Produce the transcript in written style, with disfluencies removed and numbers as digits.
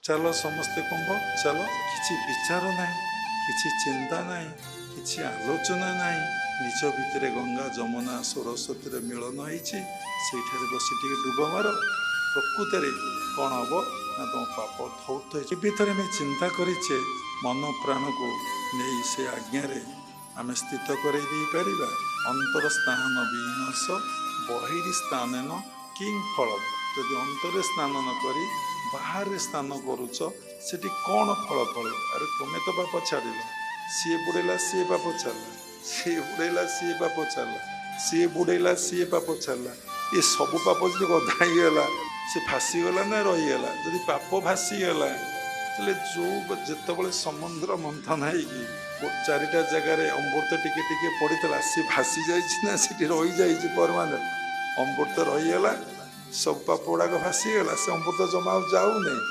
चलो समस्ते कुंभ चलो किसी विचार ना किसी चिंता ना किसी आलोचना ना निज भितर गंगा जमुना सरस्वती मिलन होती बस डुब मार प्रकृत कौन हम ना तुम पाप धौत भितर आम चिंता करे मन प्राण को नहीं से आज्ञा आम स्थित कर अंतर स्थान विनाश बहिरी स्थान किंग फल जदि अंतर स्नान न करी बाहर स्नान करुच से कौन फल फल अरे तुम्हें तो पाप छाड़ सी बुड़ेला सी पाप छाड़ा सी बुड़ेला सी पाप छाड़ा सी बुड़ेला सी पाप छाड़ा ये सब पाप जो गधा होगा सी भासीगला ना रहीगला जदि पाप भासीगला तेल जो जिते समुद्र मंथन है चारिटा जगार अमृत टिके पड़ता सी भासी जाना रही जा परमानेंट अमृत रहीगला सब पाप गुड़ाक भासीगला से अमृत जमा जाऊ नहीं।